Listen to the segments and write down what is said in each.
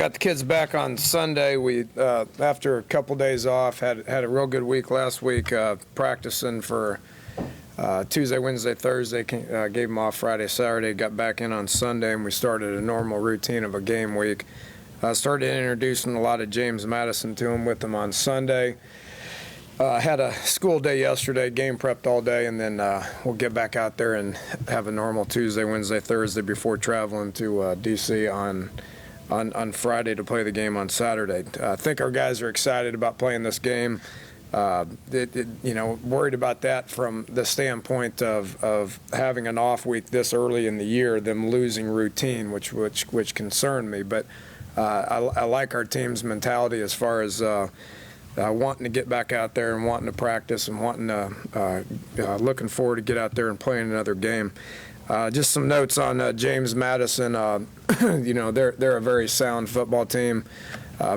Got the kids back on Sunday. We, after a couple days off, had a real good week last week, practicing for Tuesday, Wednesday, Thursday. Gave them off Friday, Saturday. Got back in on Sunday, and we started a normal routine of a game week. Started introducing a lot of James Madison to them with them on Sunday. Had a school day yesterday, game prepped all day, and then we'll get back out there and have a normal Tuesday, Wednesday, Thursday before traveling to D.C. on Friday to play the game on Saturday. I think our guys are excited about playing this game. Worried about that from the standpoint of having an off week this early in the year, them losing routine, which concerned me. But I like our team's mentality as far as wanting to get back out there and wanting to practice and wanting to looking forward to get out there and playing another game. Just some notes on James Madison. They're a very sound football team.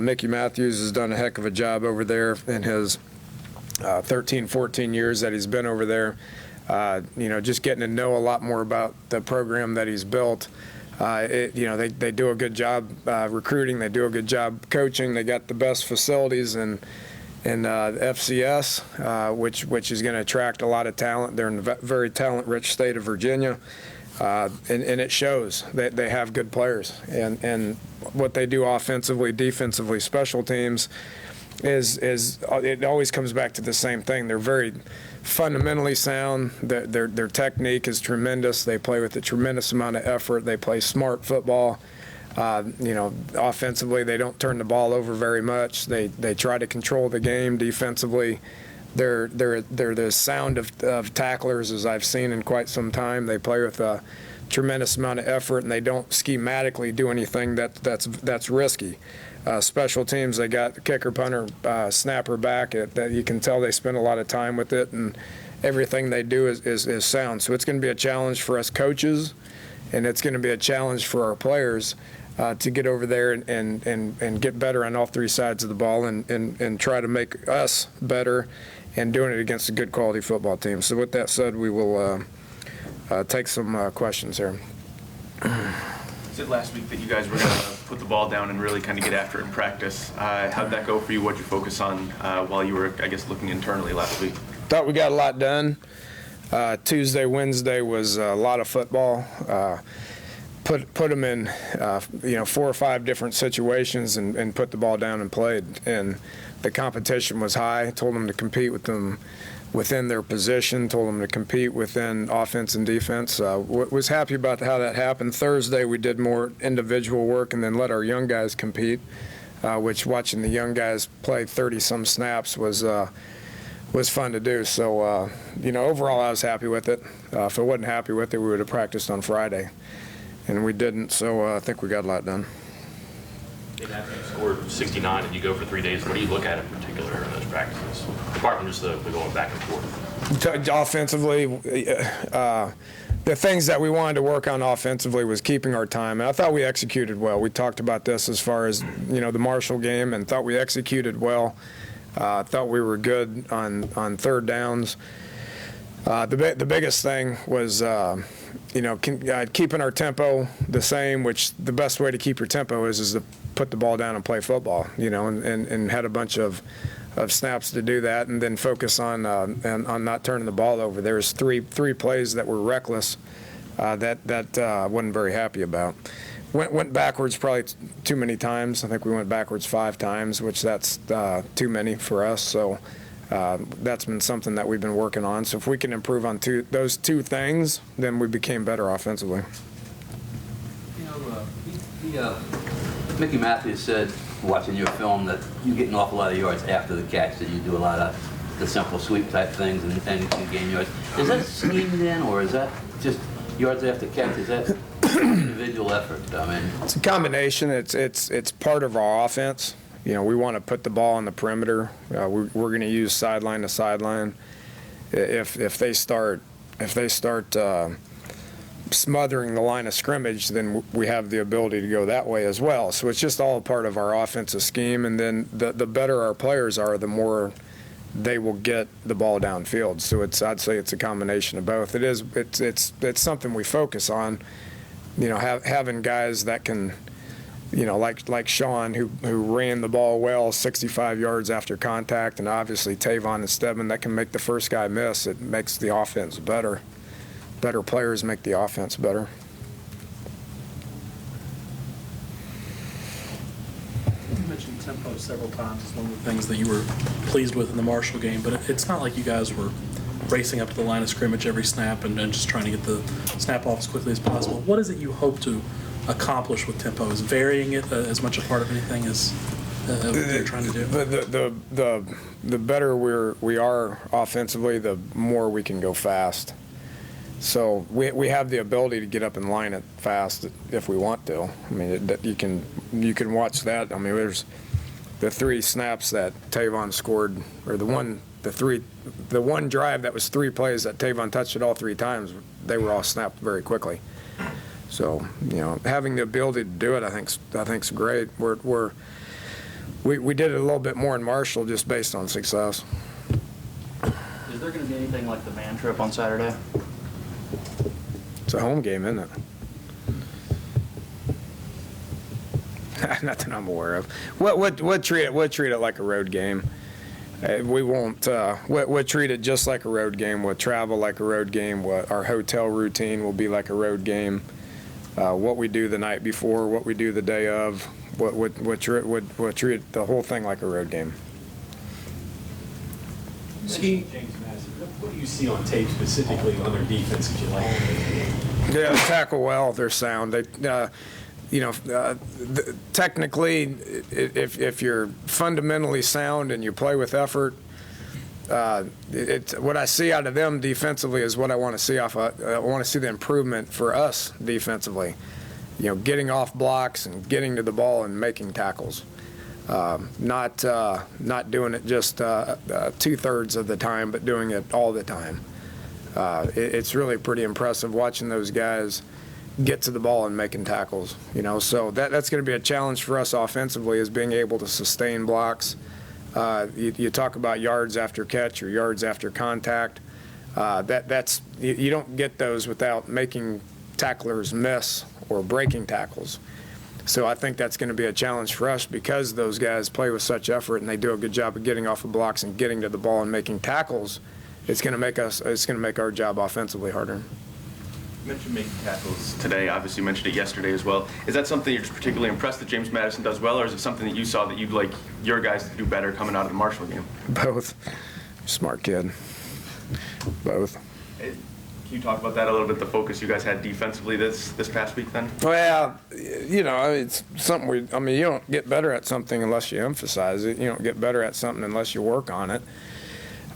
Mickey Matthews has done a heck of a job over there in his 13, 14 years that he's been over there. Just getting to know a lot more about the program that he's built. They do a good job recruiting. They do a good job coaching. They got the best facilities in FCS, which is going to attract a lot of talent. They're in a very talent-rich state of Virginia, and it shows that they have good players. And what they do offensively, defensively, special teams is it always comes back to the same thing. They're very fundamentally sound. Their technique is tremendous. They play with a tremendous amount of effort. They play smart football. Offensively, they don't turn the ball over very much. They try to control the game defensively. They're the sound of tacklers as I've seen in quite some time. They play with a tremendous amount of effort, and they don't schematically do anything that's risky. Special teams, they got the kicker, punter, snapper back. That you can tell they spend a lot of time with it, and everything they do is sound. So it's going to be a challenge for us coaches, and it's going to be a challenge for our players to get over there and get better on all three sides of the ball and try to make us better and doing it against a good quality football team. So with that said, we will take some questions here. You said last week that you guys were going to put the ball down and really kind of get after it in practice. How'd that go for you? What'd you focus on while you were, I guess, looking internally last week? Thought we got a lot done. Tuesday, Wednesday was a lot of football. Put them in, 4 or 5 different situations and put the ball down and played. And the competition was high. Told them to compete with them within their position. Told them to compete within offense and defense. Was happy about how that happened. Thursday we did more individual work and then let our young guys compete, which watching the young guys play 30-some snaps was fun to do. So, overall I was happy with it. If I wasn't happy with it, we would have practiced on Friday. And we didn't, so I think we got a lot done. After you scored 69 and you go for 3 days, what do you look at in particular in those practices, apart from just the going back and forth? Offensively, the things that we wanted to work on offensively was keeping our time. And I thought we executed well. We talked about this as far as, the Marshall game, and thought we executed well. Thought we were good on third downs. The biggest thing was, keeping our tempo the same, which the best way to keep your tempo is to put the ball down and play football, and had a bunch of snaps to do that, and then focus on not turning the ball over. There was three plays that were reckless that I wasn't very happy about. Went backwards probably too many times. I think we went backwards 5 times, which that's too many for us. So that's been something that we've been working on. So if we can improve on those two things, then we became better offensively. Mickey Matthews said, watching your film, that you get an awful lot of yards after the catch, that you do a lot of the simple sweep type things and gain yards. Is that schemed in, or is that just yards after catch? Is that individual effort? It's a combination. It's part of our offense. We want to put the ball on the perimeter. We're going to use sideline to sideline. If they start smothering the line of scrimmage, then we have the ability to go that way as well. So it's just all part of our offensive scheme. And then the better our players are, the more they will get the ball downfield. So I'd say it's a combination of both. It's something we focus on. Having guys that can like Sean, who ran the ball well 65 yards after contact, and obviously Tavon and Stebbin that can make the first guy miss. It makes the offense better. Better players make the offense better. You mentioned tempo several times as one of the things that you were pleased with in the Marshall game, but it's not like you guys were racing up to the line of scrimmage every snap and just trying to get the snap off as quickly as possible. What is it you hope to accomplish with tempo? Is varying it as much a part of anything as what you're trying to do? The better we are offensively, the more we can go fast. So we have the ability to get up and line it fast if we want to. I mean, you can watch that. I mean, there's the 3 snaps that Tavon scored, or the one drive that was 3 plays that Tavon touched it all 3 times. They were all snapped very quickly. So having the ability to do it, I think's great. We did it a little bit more in Marshall just based on success. Is there going to be anything like the man trip on Saturday? It's a home game, isn't it? Not that I'm aware of. We'll treat it like a road game. We won't. We'll treat it just like a road game. We'll travel like a road game. Our hotel routine will be like a road game. What we do the night before, what we do the day of, we'll treat the whole thing like a road game. James Madison, what do you see on tape specifically on their defense that you like? Yeah, they tackle well. They're sound. They, technically, if you're fundamentally sound and you play with effort, what I see out of them defensively is what I want to see I want to see the improvement for us defensively. Getting off blocks and getting to the ball and making tackles. Not doing it just 2/3 of the time, but doing it all the time. It's really pretty impressive watching those guys get to the ball and making tackles. So that's going to be a challenge for us offensively, is being able to sustain blocks. You talk about yards after catch or yards after contact. You don't get those without making tacklers miss or breaking tackles. So I think that's going to be a challenge for us, because those guys play with such effort and they do a good job of getting off of blocks and getting to the ball and making tackles. It's going to make our job offensively harder. You mentioned making tackles today. Obviously, you mentioned it yesterday as well. Is that something you're just particularly impressed that James Madison does well, or is it something that you saw that you'd like your guys to do better coming out of the Marshall game? Both. Smart kid. Both. Can you talk about that a little bit, the focus you guys had defensively this past week then? Well, it's something you don't get better at something unless you emphasize it. You don't get better at something unless you work on it.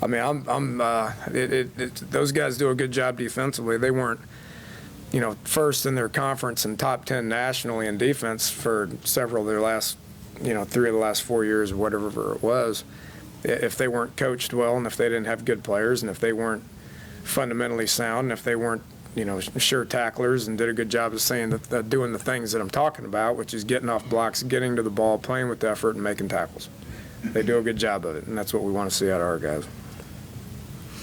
I mean, those guys do a good job defensively. They weren't, first in their conference and top 10 nationally in defense for several of their last, 3 of the last 4 years or whatever it was. If they weren't coached well, and if they didn't have good players, and if they weren't fundamentally sound, and if they weren't, sure tacklers and did a good job of doing the things that I'm talking about, which is getting off blocks, getting to the ball, playing with effort, and making tackles. They do a good job of it, and that's what we want to see out of our guys.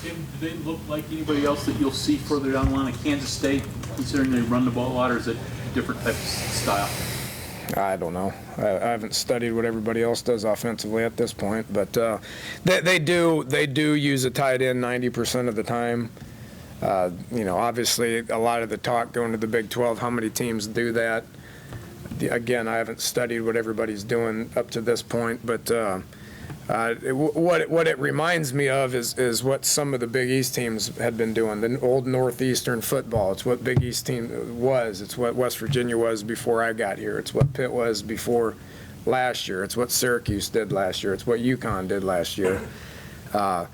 Jim, do they look like anybody else that you'll see further down the line at Kansas State, considering they run the ball a lot, or is it a different type of style? I don't know. I haven't studied what everybody else does offensively at this point, but they do use a tight end 90% of the time. Obviously a lot of the talk going to the Big 12, how many teams do that? Again, I haven't studied what everybody's doing up to this point, but what it reminds me of is what some of the Big East teams had been doing, the old Northeastern football. It's what Big East team was. It's what West Virginia was before I got here. It's what Pitt was before last year. It's what Syracuse did last year. It's what UConn did last year. I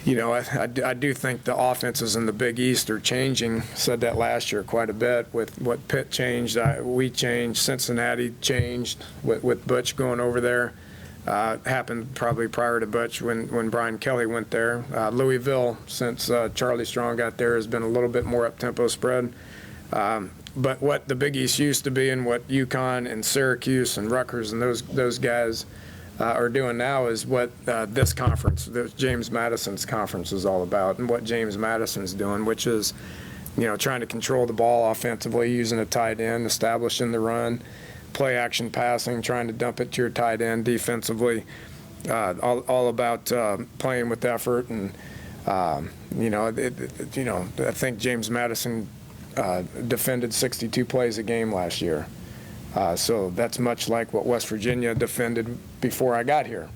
do think the offenses in the Big East are changing. Said that last year quite a bit with what Pitt changed. We changed. Cincinnati changed with Butch going over there. Happened probably prior to Butch when Brian Kelly went there. Louisville, since Charlie Strong got there, has been a little bit more up-tempo spread. But what the Big East used to be, and what UConn and Syracuse and Rutgers and those guys are doing now, is what this conference, James Madison's conference, is all about, and what James Madison's doing, which is, trying to control the ball offensively, using a tight end, establishing the run, play action passing, trying to dump it to your tight end defensively. All about playing with effort, and I think James Madison defended 62 plays a game last year. So that's much like what West Virginia defended before I got here.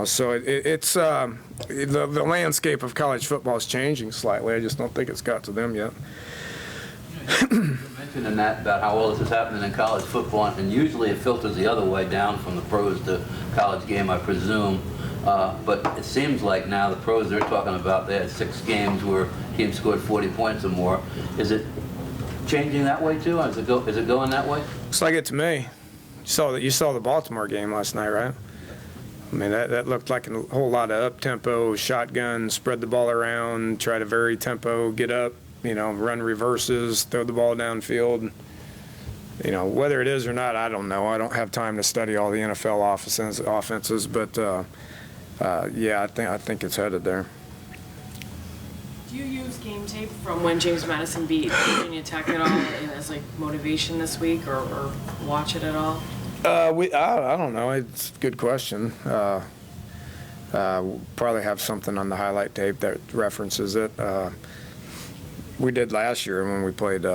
So it's the landscape of college football is changing slightly. I just don't think it's got to them yet. You mentioned in that about how all this is happening in college football, and usually it filters the other way down from the pros to college game, I presume. But it seems like now the pros, they're talking about they had 6 games where teams scored 40 points or more. Is it changing that way too? Is it going that way? Looks like it to me. You saw the Baltimore game last night, right? I mean, that looked like a whole lot of up-tempo, shotgun, spread the ball around, try to vary tempo, get up, run reverses, throw the ball downfield. Whether it is or not, I don't know. I don't have time to study all the NFL offenses, but yeah, I think it's headed there. Do you use game tape from when James Madison beat Virginia Tech at all as like motivation this week, or watch it at all? I don't know. It's a good question. We'll probably have something on the highlight tape that references it. We did last year when we played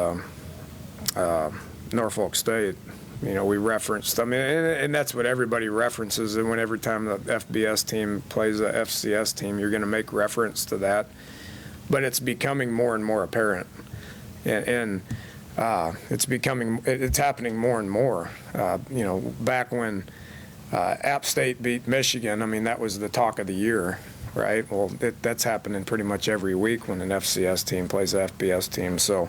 Norfolk State. We referenced. I mean, and that's what everybody references. And every time the FBS team plays a FCS team, you're going to make reference to that. But it's becoming more and more apparent, and it's happening more and more. Back when App State beat Michigan, I mean, that was the talk of the year, right? Well, that's happening pretty much every week when an FCS team plays an FBS team. So,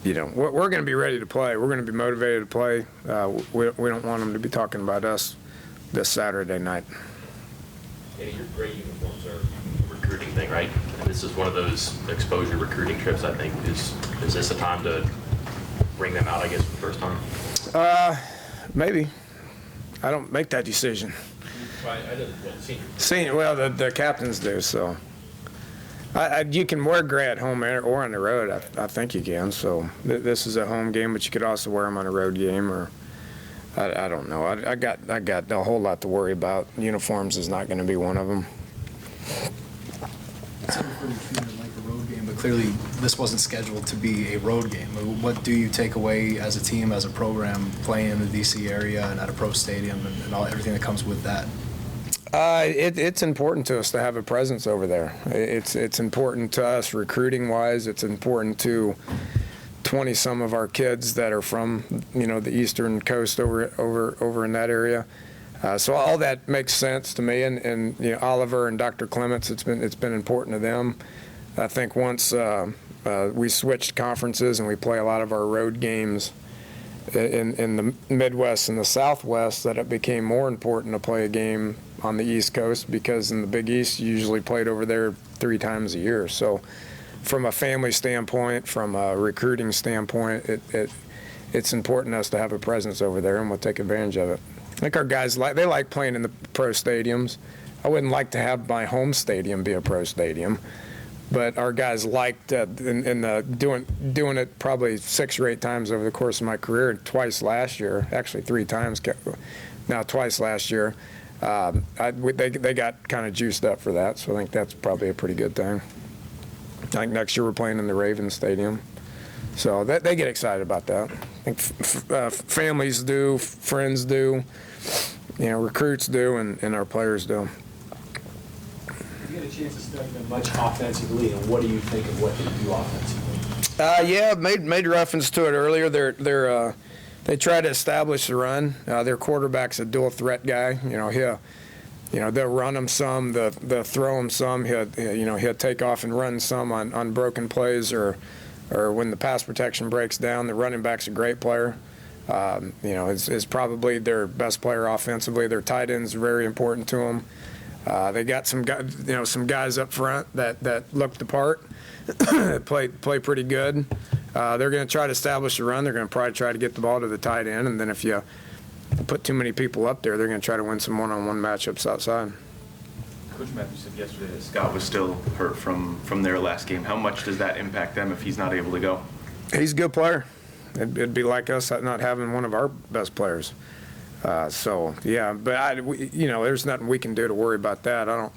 we're going to be ready to play. We're going to be motivated to play. We don't want them to be talking about us this Saturday night. Hey, your gray uniforms are a recruiting thing, right? And this is one of those exposure recruiting trips, I think. Is this a time to bring them out, I guess, for the first time? Maybe. I don't make that decision. I didn't. Senior, well, the captains do, so. You can wear gray at home or on the road. I think you can. So this is a home game, but you could also wear them on a road game, or I don't know. I got a whole lot to worry about. Uniforms is not going to be one of them. It's never really treated like a road game, but clearly this wasn't scheduled to be a road game. What do you take away as a team, as a program, playing in the D.C. area and at a pro stadium and everything that comes with that? It's important to us to have a presence over there. It's important to us recruiting-wise. It's important to 20-some of our kids that are from the eastern coast over in that area. So all that makes sense to me, and Oliver and Dr. Clements, it's been important to them. I think once we switched conferences and we play a lot of our road games in the Midwest and the Southwest, that it became more important to play a game on the East Coast, because in the Big East you usually played over there 3 times a year. So from a family standpoint, from a recruiting standpoint, it's important to us to have a presence over there, and we'll take advantage of it. I think our guys like playing in the pro stadiums. I wouldn't like to have my home stadium be a pro stadium, but our guys liked doing it probably 6 or 8 times over the course of my career, twice last year, actually 3 times now, twice last year. They got kind of juiced up for that, so I think that's probably a pretty good thing. I think next year we're playing in the Ravens Stadium, so they get excited about that. I think families do, friends do, recruits do, and our players do. You get a chance to study them much offensively, and what do you think of what they do offensively? Yeah, made reference to it earlier. They try to establish the run. Their quarterback's a dual threat guy. They'll run him some, they'll throw him some. He'll take off and run some on broken plays, or when the pass protection breaks down. The running back's a great player. Is probably their best player offensively. Their tight end's very important to them. They got some guys up front that look the part, play pretty good. They're going to try to establish a run. They're going to probably try to get the ball to the tight end, and then if you put too many people up there, they're going to try to win some one-on-one matchups outside. Coach Matthews said yesterday that Scott was still hurt from their last game. How much does that impact them if he's not able to go? He's a good player. It'd be like us not having one of our best players. So yeah, but there's nothing we can do to worry about that. I don't.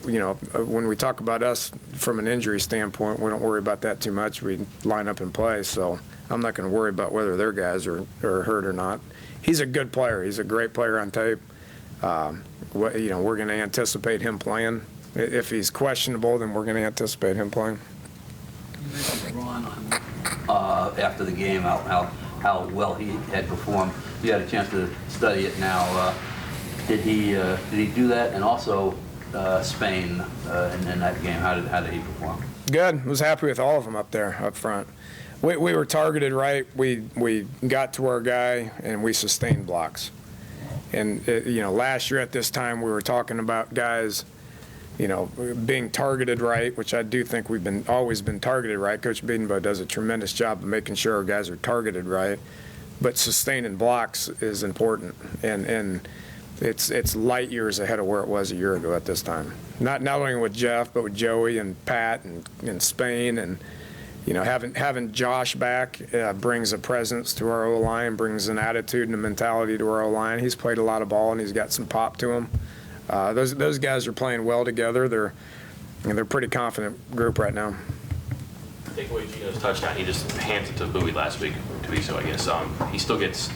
When we talk about us from an injury standpoint, we don't worry about that too much. We line up and play, so I'm not going to worry about whether their guys are hurt or not. He's a good player. He's a great player on tape. We're going to anticipate him playing. If he's questionable, then we're going to anticipate him playing. You mentioned Ron after the game, how well he had performed. You had a chance to study it now. Did he do that? And also Spain in that game, how did he perform? Good. Was happy with all of them up there, up front. We were targeted right. We got to our guy, and we sustained blocks. And, last year at this time, we were talking about guys, being targeted right, which I do think we've always been targeted right. Coach Biedenbow does a tremendous job of making sure our guys are targeted right. But sustaining blocks is important, and it's light years ahead of where it was a year ago at this time. Not only with Jeff, but with Joey and Pat and Spain, and having Josh back brings a presence to our O-line, brings an attitude and a mentality to our O-line. He's played a lot of ball and he's got some pop to him. Those guys are playing well together. They're a pretty confident group right now. Take away Gino's touchdown, he just hands it to Bowie last week, 2 weeks ago, I guess. He still gets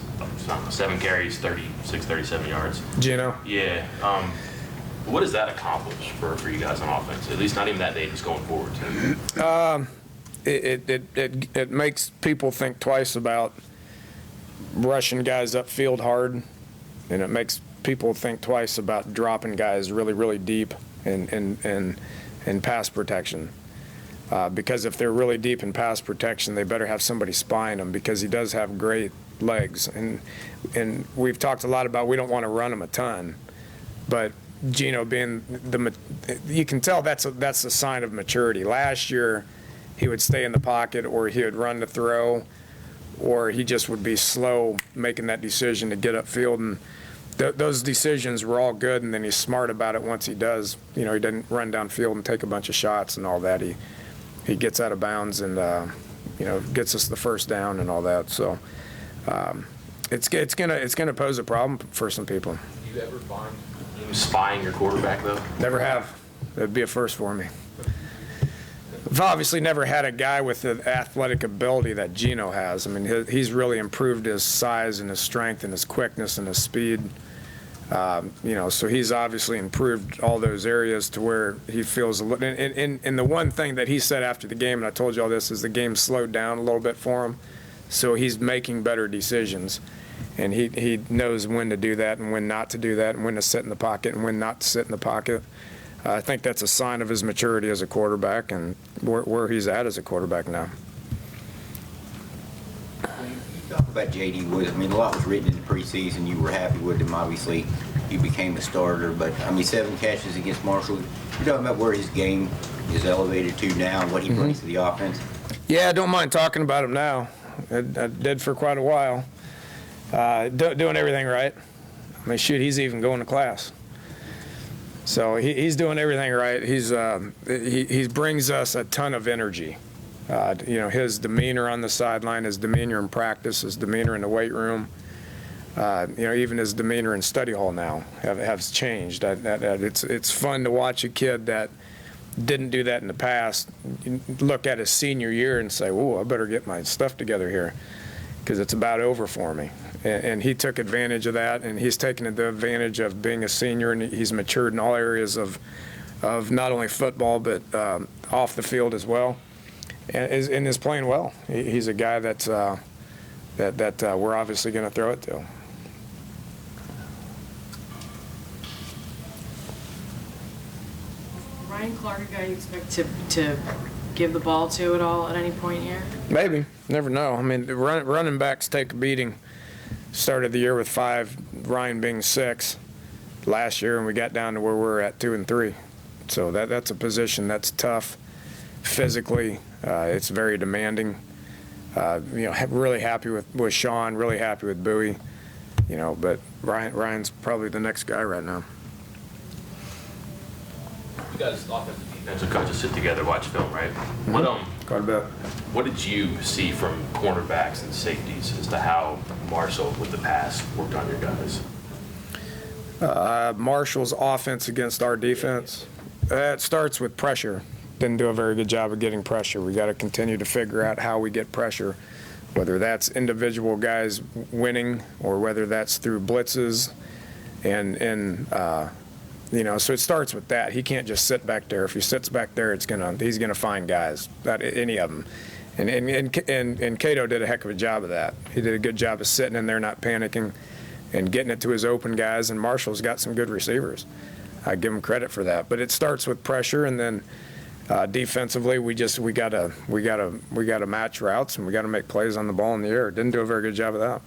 7 carries, 36, 37 yards. Gino? Yeah. What does that accomplish for you guys on offense? At least not even that day, just going forward. It makes people think twice about rushing guys upfield hard, and it makes people think twice about dropping guys really, really deep in pass protection. Because if they're really deep in pass protection, they better have somebody spying them, because he does have great legs. And we've talked a lot about we don't want to run him a ton, but Gino being you can tell that's a sign of maturity. Last year, he would stay in the pocket, or he would run the throw, or he just would be slow making that decision to get upfield. And those decisions were all good, and then he's smart about it once he does. He doesn't run downfield and take a bunch of shots and all that. He gets out of bounds and gets us the first down and all that. So it's gonna pose a problem for some people. Do you ever find him spying your quarterback though? Never have. That'd be a first for me. I've obviously never had a guy with the athletic ability that Gino has. I mean, he's really improved his size and his strength and his quickness and his speed. So he's obviously improved all those areas to where he feels a little. And the one thing that he said after the game, and I told you all this, is the game slowed down a little bit for him. So he's making better decisions, and he knows when to do that and when not to do that, and when to sit in the pocket and when not to sit in the pocket. I think that's a sign of his maturity as a quarterback and where he's at as a quarterback now. You talk about J.D. Woods. I mean, a lot was written in the preseason. You were happy with him. Obviously, he became the starter. But, 7 catches against Marshall. You're talking about where his game is elevated to now and what he brings to the offense? Yeah, I don't mind talking about him now. I did for quite a while. Doing everything right. I mean, shoot, he's even going to class. So he's doing everything right. He brings us a ton of energy. His demeanor on the sideline, his demeanor in practice, his demeanor in the weight room, even his demeanor in study hall now has changed. It's fun to watch a kid that didn't do that in the past look at his senior year and say, "Ooh, I better get my stuff together here, because it's about over for me." And he took advantage of that, and he's taken advantage of being a senior, and he's matured in all areas of not only football but off the field as well, and is playing well. He's a guy that we're obviously going to throw it to. Ryan Clark, a guy you expect to give the ball to at all at any point here? Maybe. Never know. I mean, running backs take a beating. Started the year with 5, Ryan being 6 last year, and we got down to where we're at 2 and 3. So that's a position that's tough physically. It's very demanding. Really happy with Sean, really happy with Bowie. But Ryan's probably the next guy right now. You guys' offensive and so coaches sit together, watch film, right? Quite a bit. What did you see from cornerbacks and safeties as to how Marshall, with the pass, worked on your guys? Marshall's offense against our defense, it starts with pressure. Didn't do a very good job of getting pressure. We got to continue to figure out how we get pressure, whether that's individual guys winning or whether that's through blitzes. And you know, so it starts with that. He can't just sit back there. If he sits back there, he's gonna find guys, any of them. And Cato did a heck of a job of that. He did a good job of sitting in there, not panicking, and getting it to his open guys. And Marshall's got some good receivers. I give him credit for that. But it starts with pressure, and then defensively, we gotta match routes, and we gotta make plays on the ball in the air. Didn't do a very good job of that.